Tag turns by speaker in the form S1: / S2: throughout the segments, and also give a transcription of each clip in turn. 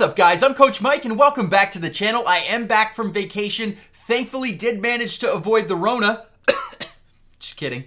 S1: What's up, guys? I'm Coach Mike, and welcome back to the channel. I am back from vacation. Thankfully, did manage to avoid the Rona. Just kidding.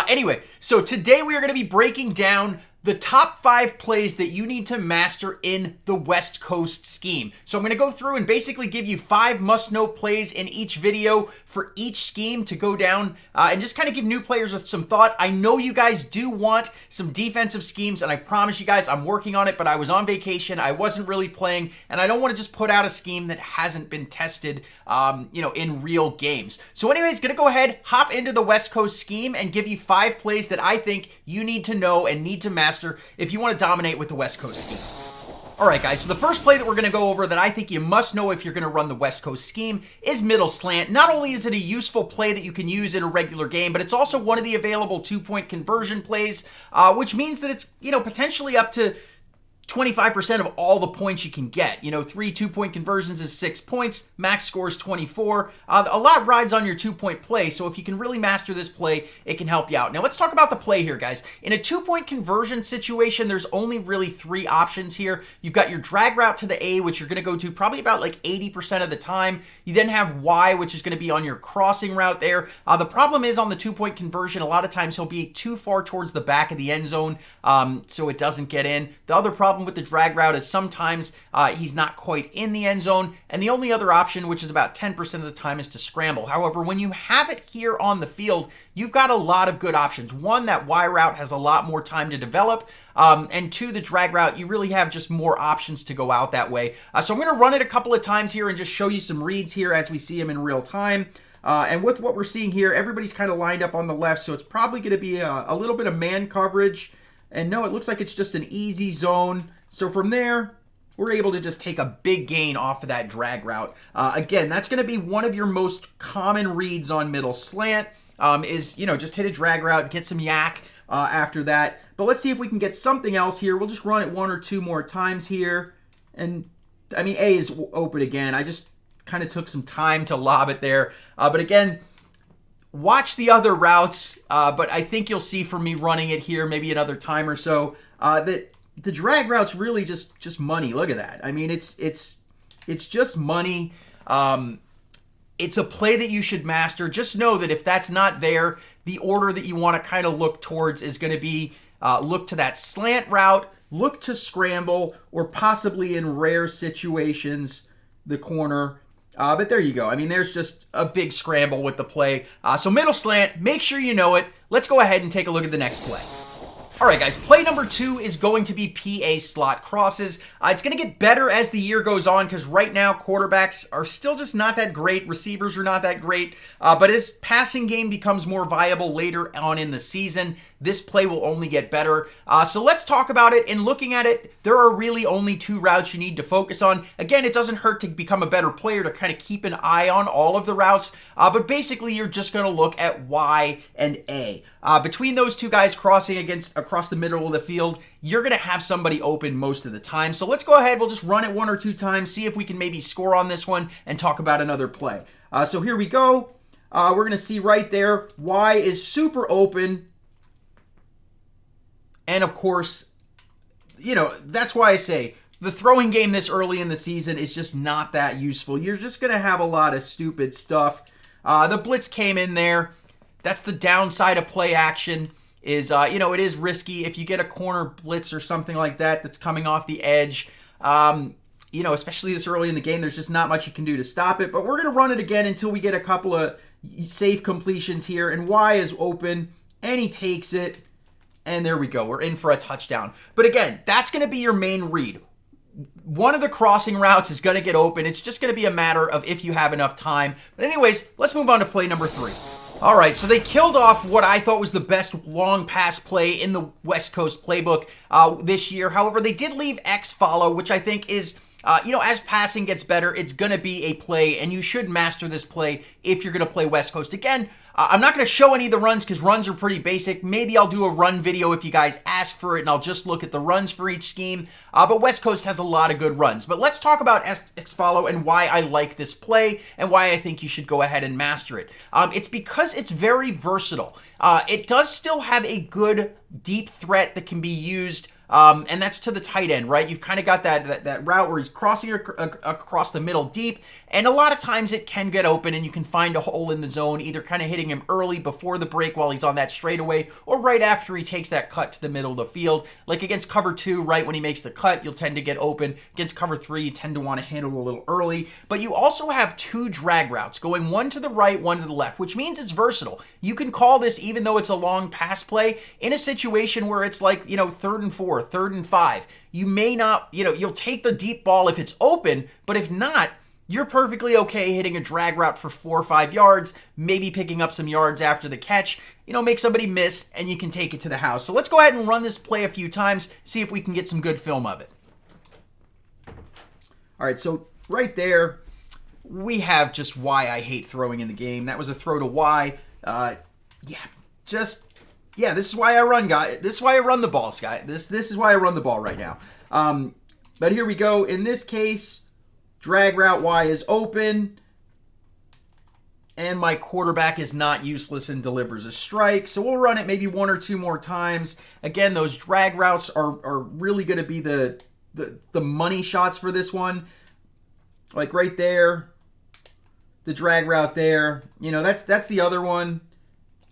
S1: Anyway, so today we are going to be breaking down the top 5 plays that you need to master in the West Coast scheme. So I'm going to go through and basically give you 5 must-know plays in each video for each scheme to go down and just kind of give new players with some thought. I know you guys do want some defensive schemes, and I promise you guys I'm working on it, but I was on vacation, I wasn't really playing, and I don't want to just put out a scheme that hasn't been tested, in real games. So anyways, going to go ahead, hop into the West Coast scheme and give you 5 plays that I think you need to know and need to master if you want to dominate with the West Coast scheme. Alright guys, so the first play that we're going to go over that I think you must know if you're going to run the West Coast scheme is middle slant. Not only is it a useful play that you can use in a regular game, but it's also one of the available 2-point conversion plays, which means that it's, potentially up to 25% of all the points you can get. 3 2-point conversions is 6 points. Max score is 24. A lot rides on your 2-point play, so if you can really master this play, it can help you out. Now let's talk about the play here, guys. In a 2-point conversion situation, there's only really 3 options here. You've got your drag route to the A, which you're going to go to probably about like 80% of the time. You then have Y, which is going to be on your crossing route there. The problem is on the 2-point conversion, a lot of times he'll be too far towards the back of the end zone, so it doesn't get in. The other problem with the drag route is sometimes he's not quite in the end zone, and the only other option, which is about 10% of the time, is to scramble. However, when you have it here on the field, you've got a lot of good options. One, that Y route has a lot more time to develop, and 2, the drag route, you really have just more options to go out that way. So I'm going to run it a couple of times here and just show you some reads here as we see them in real time. And with what we're seeing here, everybody's kind of lined up on the left, so it's probably going to be a little bit of man coverage. And no, it looks like it's just an easy zone. So from there, we're able to just take a big gain off of that drag route. Again, that's going to be one of your most common reads on middle slant, is, just hit a drag route, get some yak after that. But let's see if we can get something else here. We'll just run it 1 or 2 more times here. And, A is open again. I just kind of took some time to lob it there. But again, watch the other routes, but I think you'll see from me running it here maybe another time or so that the drag route's really just money. Look at that. It's just money. It's a play that you should master. Just know that if that's not there, the order that you want to kind of look towards is going to be look to that slant route, look to scramble, or possibly in rare situations, the corner. But there you go. There's just a big scramble with the play. So middle slant, make sure you know it. Let's go ahead and take a look at the next play. All right, guys, play number 2 is going to be PA slot crosses. It's going to get better as the year goes on because right now quarterbacks are still just not that great. Receivers are not that great. But as passing game becomes more viable later on in the season, this play will only get better. So let's talk about it. And looking at it, there are really only 2 routes you need to focus on. Again, it doesn't hurt to become a better player to kind of keep an eye on all of the routes. But basically, you're just going to look at Y and A. Between those 2 guys crossing across the middle of the field, you're going to have somebody open most of the time. So let's go ahead. We'll just run it 1 or 2 times, see if we can maybe score on this one and talk about another play. So here we go. We're going to see right there, Y is super open. And of course, that's why I say the throwing game this early in the season is just not that useful. You're just going to have a lot of stupid stuff. The blitz came in there. That's the downside of play action is, it is risky if you get a corner blitz or something like that that's coming off the edge. Especially this early in the game, there's just not much you can do to stop it. But we're going to run it again until we get a couple of safe completions here. And Y is open, and he takes it. And there we go. We're in for a touchdown. But again, that's going to be your main read. One of the crossing routes is going to get open. It's just going to be a matter of if you have enough time. But anyways, let's move on to play number 3. All right, so they killed off what I thought was the best long pass play in the West Coast playbook this year. However, they did leave X follow, which I think is, as passing gets better, it's going to be a play, and you should master this play if you're going to play West Coast. Again, I'm not going to show any of the runs because runs are pretty basic. Maybe I'll do a run video if you guys ask for it, and I'll just look at the runs for each scheme. But West Coast has a lot of good runs. But let's talk about X-Follow and why I like this play and why I think you should go ahead and master it. It's because it's very versatile. It does still have a good deep threat that can be used And that's to the tight end, right? You've kind of got that route where he's crossing across the middle deep, and a lot of times it can get open and you can find a hole in the zone, either kind of hitting him early before the break while he's on that straightaway, or right after he takes that cut to the middle of the field. Like against cover 2, right when he makes the cut, you'll tend to get open. Against cover 3, you tend to want to handle a little early. But you also have 2 drag routes, going one to the right, one to the left, which means it's versatile. You can call this, even though it's a long pass play, in a situation where it's like, 3rd and 4, 3rd and 5. You may not, you'll take the deep ball if it's open, but if not, you're perfectly okay hitting a drag route for 4 or 5 yards, maybe picking up some yards after the catch, make somebody miss, and you can take it to the house. So let's go ahead and run this play a few times, see if we can get some good film of it. All right, so right there, we have just why I hate throwing in the game. That was a throw to Y. This is why I run, guys. This is why I run the ball, Sky. This is why I run the ball right now. But here we go. In this case, drag route Y is open, and my quarterback is not useless and delivers a strike. So we'll run it maybe 1 or 2 more times. Again, those drag routes are really going to be the money shots for this one. Like right there, the drag route there. That's the other one.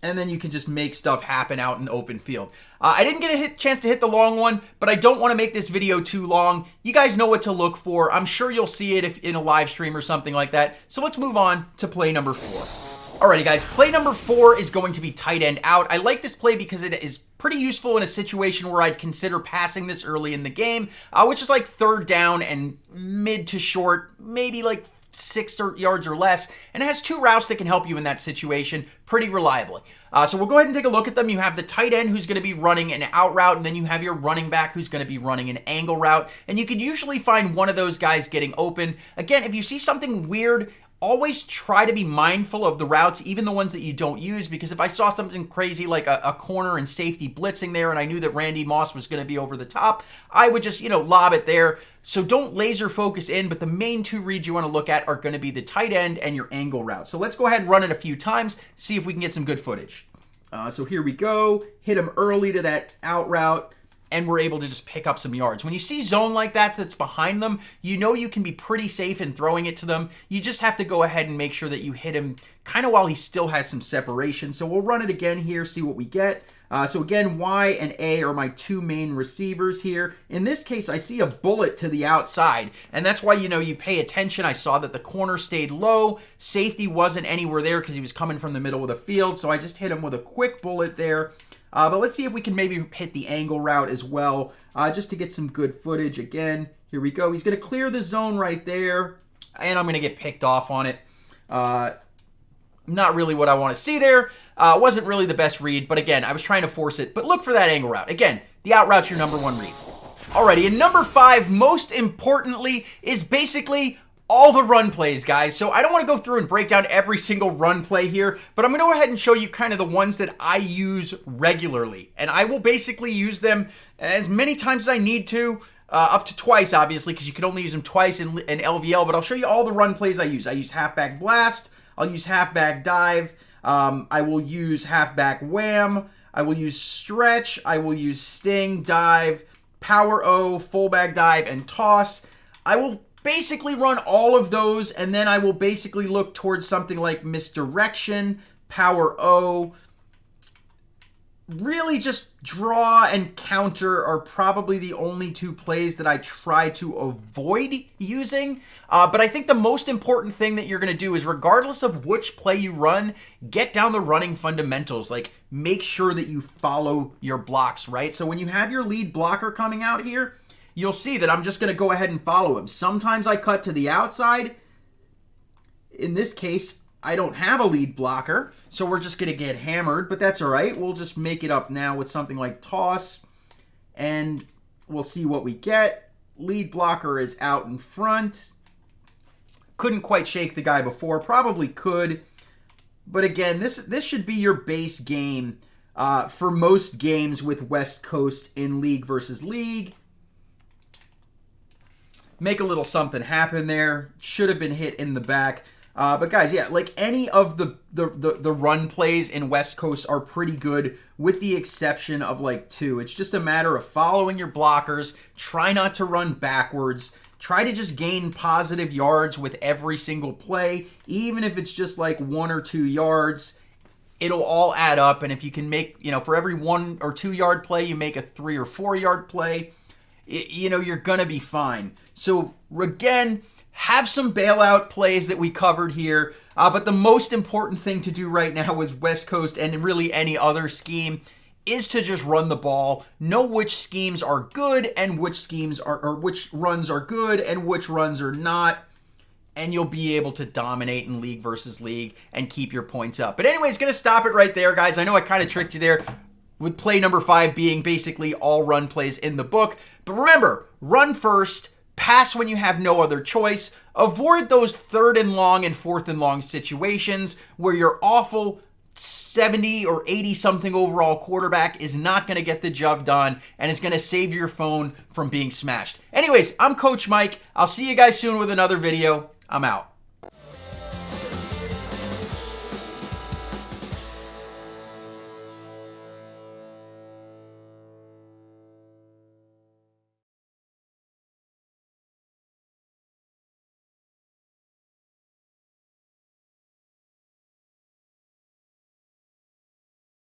S1: And then you can just make stuff happen out in open field. I didn't get a chance to hit the long one, but I don't want to make this video too long. You guys know what to look for. I'm sure you'll see it in a live stream or something like that. So let's move on to play number 4. Alrighty guys, play number 4 is going to be tight end out. I like this play because it is pretty useful in a situation where I'd consider passing this early in the game, which is like 3rd down and mid to short, maybe like 6 yards or less, and it has 2 routes that can help you in that situation pretty reliably. So we'll go ahead and take a look at them. You have the tight end who's going to be running an out route, and then you have your running back who's going to be running an angle route, and you could usually find one of those guys getting open. Again, if you see something weird, always try to be mindful of the routes, even the ones that you don't use, because if I saw something crazy like a corner and safety blitzing there and I knew that Randy Moss was going to be over the top, I would just, lob it there. So don't laser focus in, but the main 2 reads you want to look at are going to be the tight end and your angle route. So let's go ahead and run it a few times, see if we can get some good footage. So here we go, hit him early to that out route, and we're able to just pick up some yards. When you see zone like that that's behind them, you can be pretty safe in throwing it to them. You just have to go ahead and make sure that you hit him kind of while he still has some separation. So we'll run it again here, see what we get. So again, Y and A are my 2 main receivers here. In this case, I see a bullet to the outside, and that's why, you pay attention. I saw that the corner stayed low. Safety wasn't anywhere there because he was coming from the middle of the field, so I just hit him with a quick bullet there. But let's see if we can maybe hit the angle route as well, just to get some good footage. Again, here we go. He's going to clear the zone right there, and I'm going to get picked off on it. Not really what I want to see there. Wasn't really the best read, but again, I was trying to force it. But look for that angle route. Again, the out route's your number 1 read. Alrighty, and number 5, most importantly, is basically all the run plays, guys. So I don't want to go through and break down every single run play here, but I'm going to go ahead and show you kind of the ones that I use regularly. And I will basically use them as many times as I need to, up to twice, obviously, because you can only use them twice in LVL, but I'll show you all the run plays I use. I use halfback blast, I'll use halfback dive, I will use halfback wham, I will use stretch, I will use sting, dive, power O, fullback dive, and toss. I will basically run all of those, and then I will basically look towards something like misdirection, power O. Really just draw and counter are probably the only 2 plays that I try to avoid using. But I think the most important thing that you're going to do is, regardless of which play you run, get down the running fundamentals. Like, make sure that you follow your blocks, right? So when you have your lead blocker coming out here, you'll see that I'm just going to go ahead and follow him. Sometimes I cut to the outside. In this case, I don't have a lead blocker, so we're just going to get hammered, but that's all right. We'll just make it up now with something like toss, and we'll see what we get. Lead blocker is out in front. Couldn't quite shake the guy before. Probably could, but again, this should be your base game for most games with West Coast in league versus league. Make a little something happen there. Should have been hit in the back. But guys, yeah, like any of the run plays in West Coast are pretty good, with the exception of like 2. It's just a matter of following your blockers. Try not to run backwards. Try to just gain positive yards with every single play, even if it's just like 1 or 2 yards. It'll all add up, and if you can make, for every 1 or 2 yard play, you make a 3 or 4 yard play, you're gonna be fine. So again, have some bailout plays that we covered here, but the most important thing to do right now with West Coast and really any other scheme is to just run the ball. Know which schemes are good and which schemes are, or which runs are good and which runs are not, and you'll be able to dominate in league versus league and keep your points up. But anyways, gonna stop it right there, guys. I know I kind of tricked you there with play number 5 being basically all run plays in the book. But remember, run first, pass when you have no other choice. Avoid those 3rd and long and 4th and long situations where your awful 70 or 80 something overall quarterback is not going to get the job done, and it's going to save your phone from being smashed. Anyways, I'm Coach Mike. I'll see you guys soon with another video. I'm out.